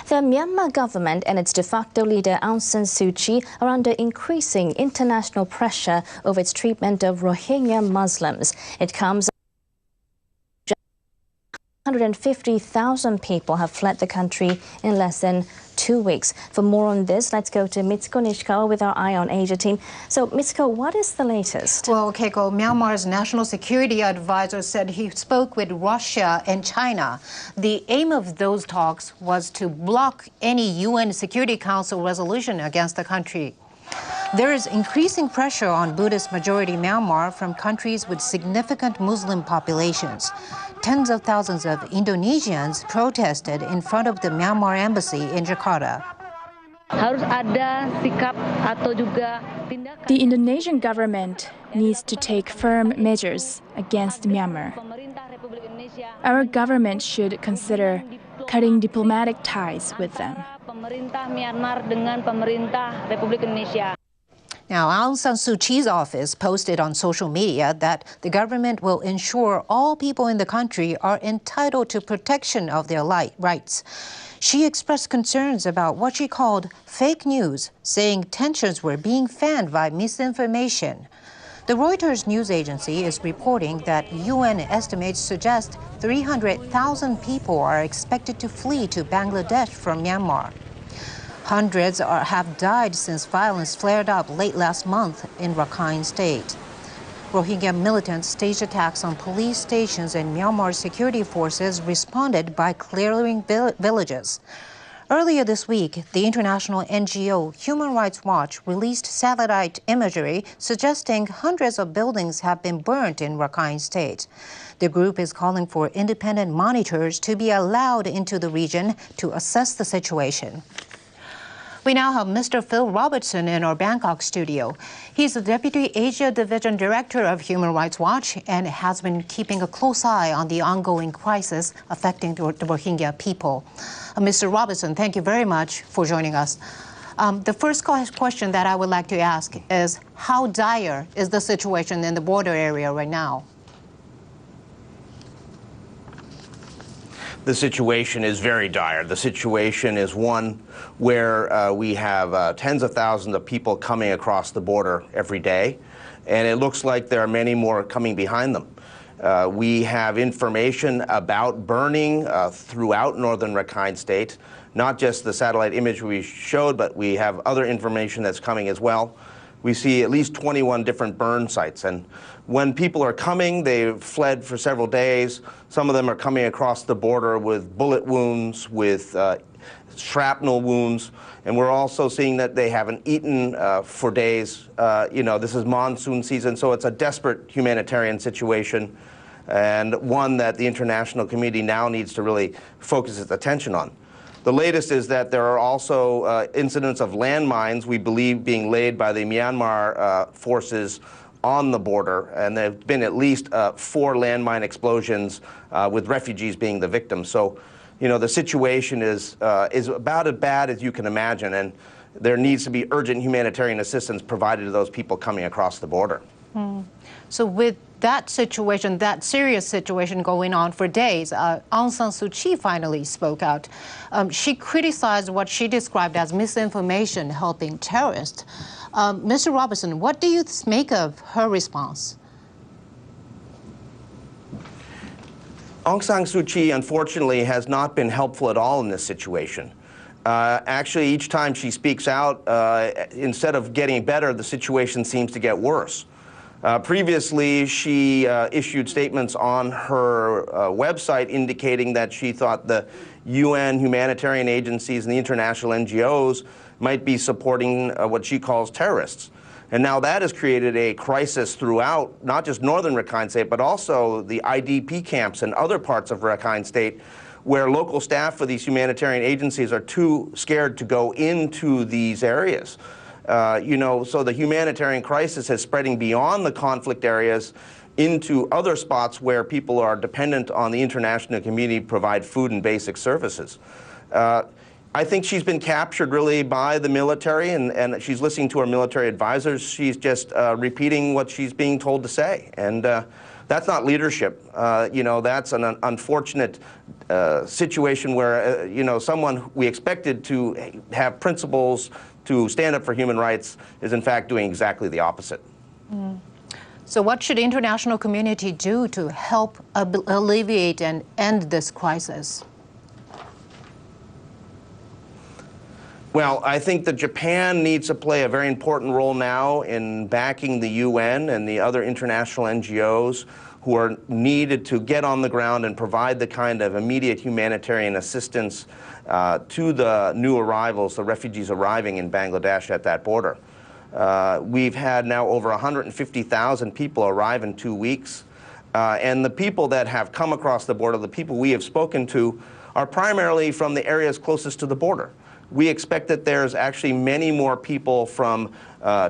The Myanmar government and its de facto leader Aung San Suu Kyi are under increasing international pressure over its treatment of Rohingya Muslims. It comes 150,000 people have fled the country in less than 2 weeks. For more on this, let's go to Mitsuko Nishikawa with our Eye on Asia team. So, Mitsuko, what is the latest? Well, Keiko, Myanmar's national security advisor said he spoke with Russia and China. The aim of those talks was to block any UN Security Council resolution against the country. There is increasing pressure on Buddhist-majority Myanmar from countries with significant Muslim populations. Tens of thousands of Indonesians protested in front of the Myanmar embassy in Jakarta. The Indonesian government needs to take firm measures against Myanmar. Our government should consider cutting diplomatic ties with them. Now, Aung San Suu Kyi's office posted on social media that the government will ensure all people in the country are entitled to protection of their rights. She expressed concerns about what she called fake news, saying tensions were being fanned by misinformation. The Reuters news agency is reporting that UN estimates suggest 300,000 people are expected to flee to Bangladesh from Myanmar. Hundreds have died since violence flared up late last month in Rakhine State. Rohingya militants staged attacks on police stations and Myanmar security forces responded by clearing villages. Earlier this week, the international NGO Human Rights Watch released satellite imagery suggesting hundreds of buildings have been burnt in Rakhine State. The group is calling for independent monitors to be allowed into the region to assess the situation. We now have Mr. Phil Robertson in our Bangkok studio. He's the Deputy Asia Division Director of Human Rights Watch and has been keeping a close eye on the ongoing crisis affecting the Rohingya people. Mr. Robertson, thank you very much for joining us. The first question that I would like to ask is, how dire is the situation in the border area right now? The situation is very dire. The situation is one where we have tens of thousands of people coming across the border every day, and it looks like there are many more coming behind them. We have information about burning throughout northern Rakhine State, not just the satellite image we showed, but we have other information that's coming as well. We see at least 21 different burn sites, and when people are coming, they've fled for several days. Some of them are coming across the border with bullet wounds, with shrapnel wounds, and we're also seeing that they haven't eaten for days. This is monsoon season, so it's a desperate humanitarian situation, and one that the international community now needs to really focus its attention on. The latest is that there are also incidents of landmines, we believe, being laid by the Myanmar forces on the border, and there have been at least 4 landmine explosions with refugees being the victims. So, the situation is about as bad as you can imagine, and there needs to be urgent humanitarian assistance provided to those people coming across the border. So with that situation, that serious situation going on for days, Aung San Suu Kyi finally spoke out. She criticized what she described as misinformation helping terrorists. Mr. Robertson, what do you make of her response? Aung San Suu Kyi, unfortunately, has not been helpful at all in this situation. Actually, each time she speaks out, instead of getting better, the situation seems to get worse. Previously, she issued statements on her website indicating that she thought the UN humanitarian agencies and the international NGOs might be supporting what she calls terrorists. And now that has created a crisis throughout, not just northern Rakhine State, but also the IDP camps and other parts of Rakhine State, where local staff for these humanitarian agencies are too scared to go into these areas. So the humanitarian crisis is spreading beyond the conflict areas into other spots where people are dependent on the international community to provide food and basic services. I think she's been captured really by the military, and she's listening to her military advisors. She's just repeating what she's being told to say. And That's not leadership. That's an unfortunate situation where, someone we expected to have principles to stand up for human rights is in fact doing exactly the opposite. So what should the international community do to help alleviate and end this crisis? Well, I think that Japan needs to play a very important role now in backing the UN and the other international NGOs who are needed to get on the ground and provide the kind of immediate humanitarian assistance to the new arrivals, the refugees arriving in Bangladesh at that border. We've had now over 150,000 people arrive in 2 weeks. And the people that have come across the border, the people we have spoken to, are primarily from the areas closest to the border. We expect that there's actually many more people from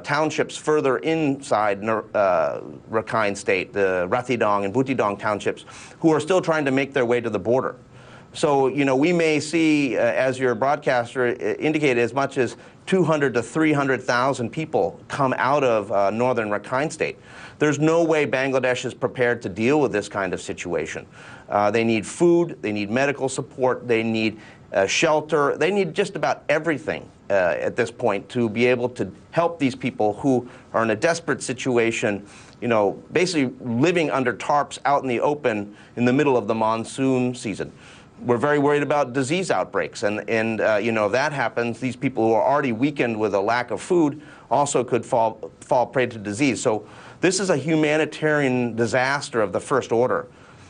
townships further inside Rakhine State, the Rathdong and Butidong townships, who are still trying to make their way to the border. So, we may see, as your broadcaster indicated, as much as 200 to 300,000 people come out of northern Rakhine State. There's no way Bangladesh is prepared to deal with this kind of situation. They need food, they need medical support, they need shelter, they need just about everything at this point to be able to help these people who are in a desperate situation, basically living under tarps out in the open in the middle of the monsoon season. We're very worried about disease outbreaks, and if that happens, these people who are already weakened with a lack of food also could fall prey to disease. So this is a humanitarian disaster of the first order.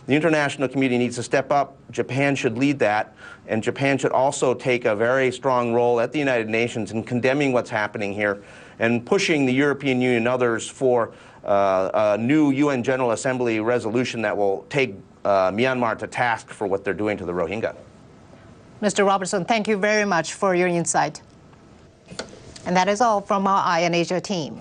The international community needs to step up. Japan should lead that, and Japan should also take a very strong role at the United Nations in condemning what's happening here and pushing the European Union and others for a new UN General Assembly resolution that will take Myanmar to task for what they're doing to the Rohingya. Mr. Robertson, thank you very much for your insight. And that is all from our Eye on Asia team.